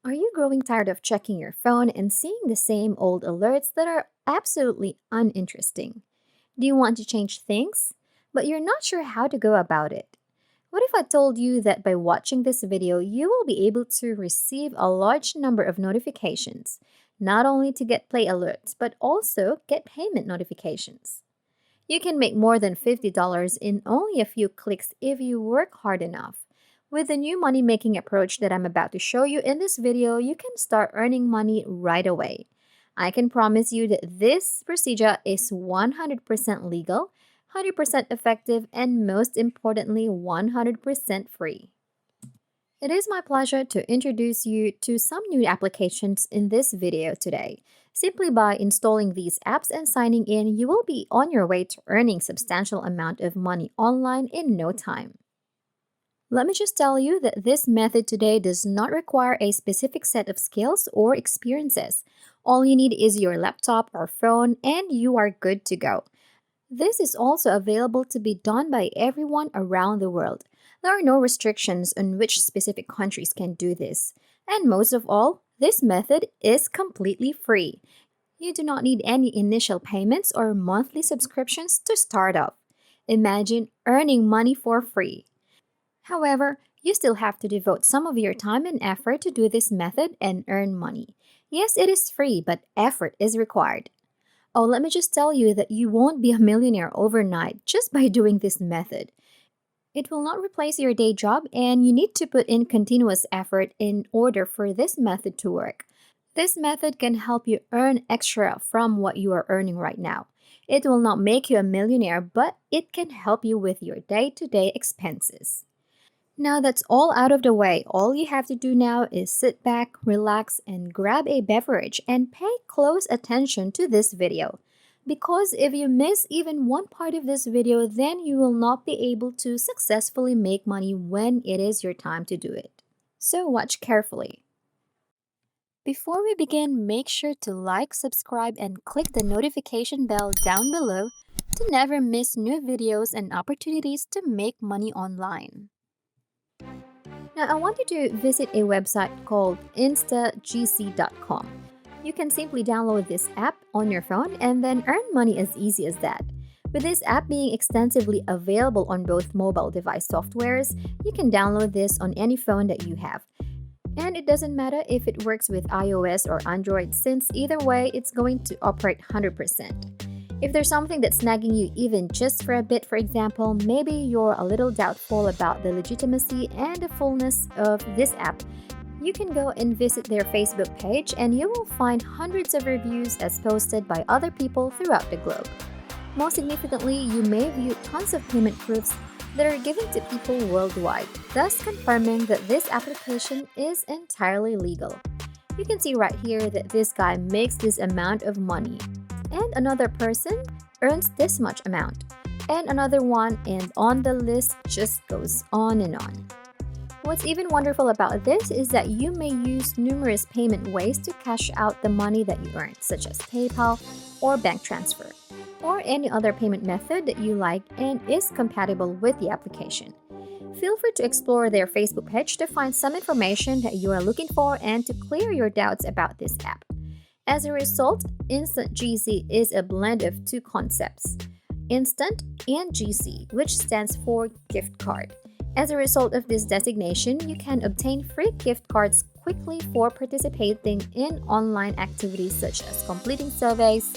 Are you growing tired of checking your phone and seeing the same old alerts that are absolutely uninteresting? Do you want to change things, but you're not sure how to go about it? What if I told you that by watching this video, you will be able to receive a large number of notifications, not only to get play alerts, but also get payment notifications? You can make more than $50 in only a few clicks if you work hard enough. With the new money making approach that I'm about to show you in this video, you can start earning money right away. I can promise you that this procedure is 100% legal, 100% effective, and most importantly, 100% free. It is my pleasure to introduce you to some new applications in this video today. Simply by installing these apps and signing in, you will be on your way to earning substantial amount of money online in no time. Let me just tell you that this method today does not require a specific set of skills or experiences. All you need is your laptop or phone and you are good to go. This is also available to be done by everyone around the world. There are no restrictions on which specific countries can do this. And most of all, this method is completely free. You do not need any initial payments or monthly subscriptions to start off. Imagine earning money for free. However, you still have to devote some of your time and effort to do this method and earn money. Yes, it is free, but effort is required. Oh, let me just tell you that you won't be a millionaire overnight just by doing this method. It will not replace your day job, and you need to put in continuous effort in order for this method to work. This method can help you earn extra from what you are earning right now. It will not make you a millionaire, but it can help you with your day-to-day expenses. Now that's all out of the way, all you have to do now is sit back, relax, and grab a beverage and pay close attention to this video. Because if you miss even one part of this video, then you will not be able to successfully make money when it is your time to do it. So watch carefully. Before we begin, make sure to like, subscribe, and click the notification bell down below to never miss new videos and opportunities to make money online. Now, I want you to visit a website called Instagc.com. You can simply download this app on your phone and then earn money as easy as that. With this app being extensively available on both mobile device softwares, you can download this on any phone that you have. And it doesn't matter if it works with iOS or Android, since either way, it's going to operate 100%. If there's something that's nagging you even just for a bit, for example, maybe you're a little doubtful about the legitimacy and the fullness of this app, you can go and visit their Facebook page and you will find hundreds of reviews as posted by other people throughout the globe. Most significantly, you may view tons of payment proofs that are given to people worldwide, thus confirming that this application is entirely legal. You can see right here that this guy makes this amount of money, and another person earns this much amount, and another one, and on the list just goes on and on. What's even wonderful about this is that you may use numerous payment ways to cash out the money that you earned, such as PayPal or bank transfer, or any other payment method that you like and is compatible with the application. Feel free to explore their Facebook page to find some information that you are looking for and to clear your doubts about this app. As a result, Instant GC is a blend of two concepts, Instant and GC, which stands for gift card. As a result of this designation, you can obtain free gift cards quickly for participating in online activities such as completing surveys,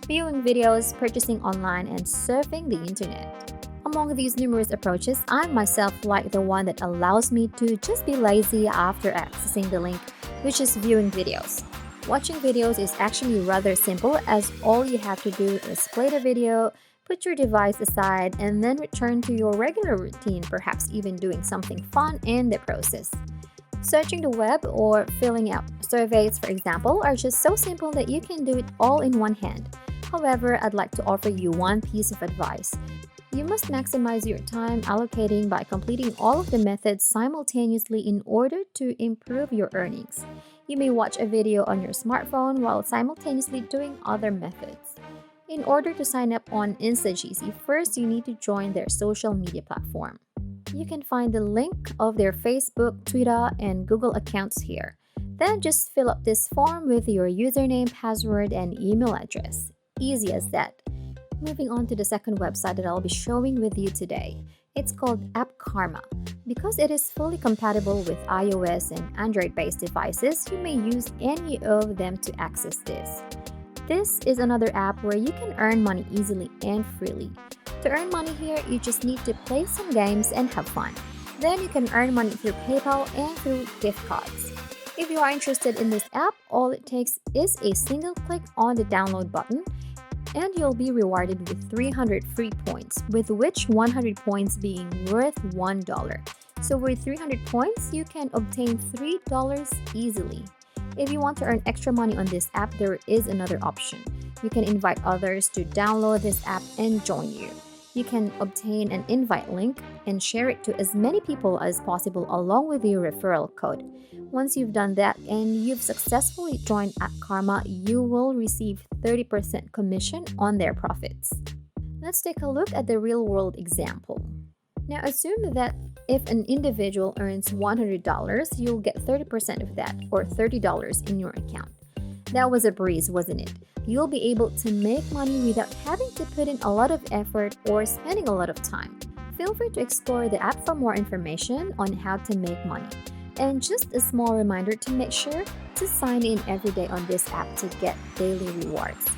viewing videos, purchasing online, and surfing the internet. Among these numerous approaches, I myself like the one that allows me to just be lazy after accessing the link, which is viewing videos. Watching videos is actually rather simple, as all you have to do is play the video, put your device aside, and then return to your regular routine, perhaps even doing something fun in the process. Searching the web or filling out surveys, for example, are just so simple that you can do it all in one hand. However, I'd like to offer you one piece of advice. You must maximize your time allocating by completing all of the methods simultaneously in order to improve your earnings. You may watch a video on your smartphone while simultaneously doing other methods. In order to sign up on Instagc, first you need to join their social media platform. You can find the link of their Facebook, Twitter, and Google accounts here. Then just fill up this form with your username, password, and email address. Easy as that. Moving on to the second website that I'll be showing with you today. It's called AppKarma. Because it is fully compatible with iOS and Android-based devices, you may use any of them to access this. This is another app where you can earn money easily and freely. To earn money here, you just need to play some games and have fun. Then you can earn money through PayPal and through gift cards. If you are interested in this app, all it takes is a single click on the download button, and you'll be rewarded with 300 free points, with which 100 points being worth $1. So with 300 points, you can obtain $3 easily. If you want to earn extra money on this app, there is another option. You can invite others to download this app and join you. You can obtain an invite link and share it to as many people as possible along with your referral code. Once you've done that and you've successfully joined AppKarma, you will receive 30% commission on their profits. Let's take a look at the real-world example. Now assume that if an individual earns $100, you'll get 30% of that, or $30 in your account. That was a breeze, wasn't it? You'll be able to make money without having to put in a lot of effort or spending a lot of time. Feel free to explore the app for more information on how to make money. And just a small reminder to make sure to sign in every day on this app to get daily rewards.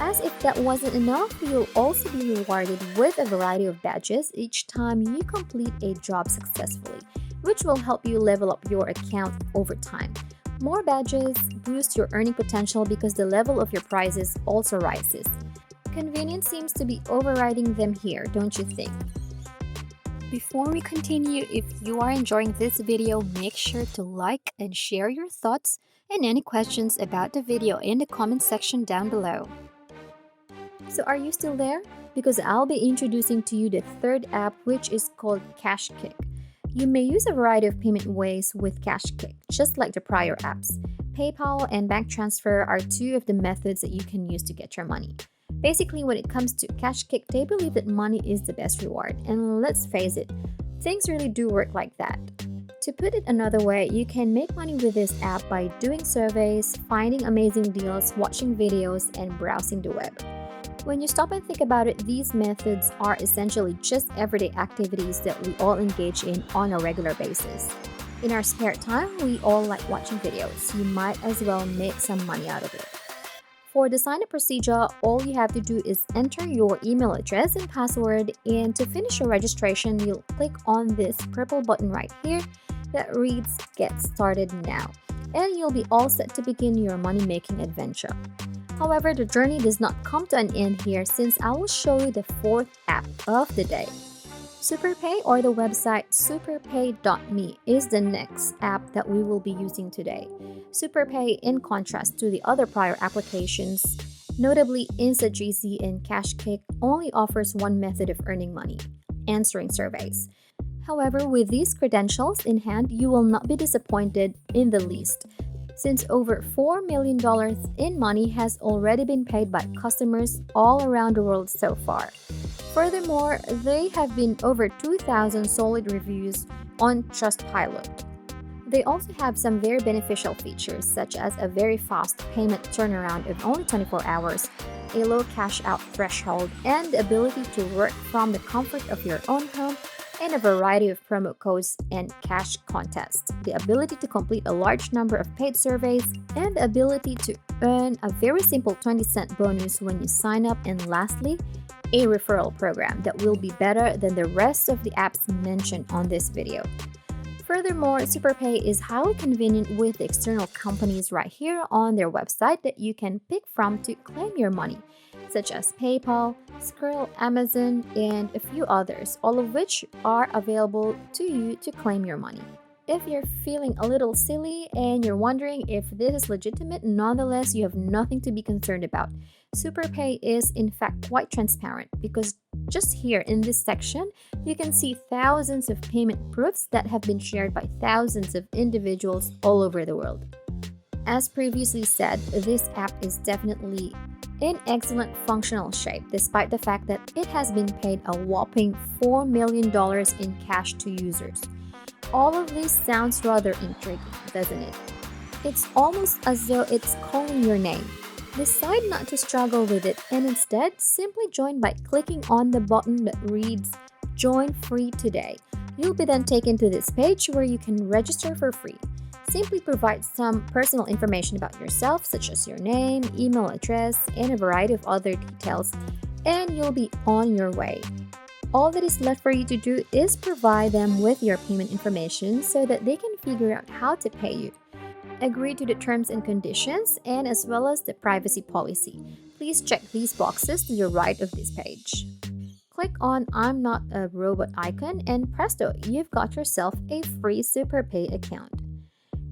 As if that wasn't enough, you'll also be rewarded with a variety of badges each time you complete a job successfully, which will help you level up your account over time. More badges boost your earning potential because the level of your prizes also rises. Convenience seems to be overriding them here, don't you think? Before we continue, if you are enjoying this video, make sure to like and share your thoughts and any questions about the video in the comment section down below. So are you still there? Because I'll be introducing to you the third app, which is called CashKick. You may use a variety of payment ways with CashKick, just like the prior apps. PayPal and bank transfer are two of the methods that you can use to get your money. Basically, when it comes to CashKick, they believe that money is the best reward. And let's face it, things really do work like that. To put it another way, you can make money with this app by doing surveys, finding amazing deals, watching videos, and browsing the web. When you stop and think about it, these methods are essentially just everyday activities that we all engage in on a regular basis. In our spare time, we all like watching videos. You might as well make some money out of it. For the sign-up procedure, all you have to do is enter your email address and password, and to finish your registration, you'll click on this purple button right here that reads Get Started Now, and you'll be all set to begin your money-making adventure. However, the journey does not come to an end here, since I will show you the fourth app of the day. SuperPay, or the website superpay.me, is the next app that we will be using today. SuperPay, in contrast to the other prior applications, notably Instagc and CashKick, only offers one method of earning money: answering surveys. However, with these credentials in hand, you will not be disappointed in the least, since over $4 million in money has already been paid by customers all around the world so far. Furthermore, they have been over 2,000 solid reviews on Trustpilot. They also have some very beneficial features, such as a very fast payment turnaround of only 24 hours, a low cash out threshold, and the ability to work from the comfort of your own home, and a variety of promo codes and cash contests, the ability to complete a large number of paid surveys, and the ability to earn a very simple 20-cent bonus when you sign up, and lastly, a referral program that will be better than the rest of the apps mentioned on this video. Furthermore, SuperPay is highly convenient with the external companies right here on their website that you can pick from to claim your money, such as PayPal, Skrill, Amazon, and a few others, all of which are available to you to claim your money. If you're feeling a little silly and you're wondering if this is legitimate, nonetheless, you have nothing to be concerned about. SuperPay is in fact quite transparent, because just here in this section, you can see thousands of payment proofs that have been shared by thousands of individuals all over the world. As previously said, this app is definitely in excellent functional shape, despite the fact that it has been paid a whopping $4 million in cash to users. All of this sounds rather intriguing, doesn't it? It's almost as though it's calling your name. Decide not to struggle with it and instead simply join by clicking on the button that reads Join Free Today. You'll be then taken to this page where you can register for free. Simply provide some personal information about yourself, such as your name, email address, and a variety of other details, and you'll be on your way. All that is left for you to do is provide them with your payment information so that they can figure out how to pay you. Agree to the terms and conditions and as well as the privacy policy. Please check these boxes to the right of this page. Click on I'm not a robot icon and presto, you've got yourself a free SuperPay account.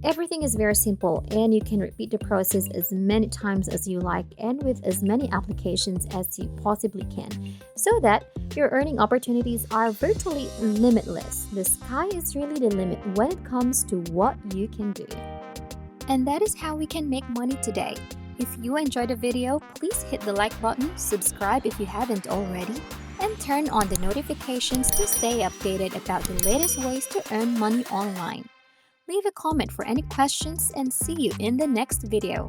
Everything is very simple and you can repeat the process as many times as you like and with as many applications as you possibly can so that your earning opportunities are virtually limitless. The sky is really the limit when it comes to what you can do. And that is how we can make money today. If you enjoyed the video, please hit the like button, subscribe if you haven't already, and turn on the notifications to stay updated about the latest ways to earn money online. Leave a comment for any questions and see you in the next video.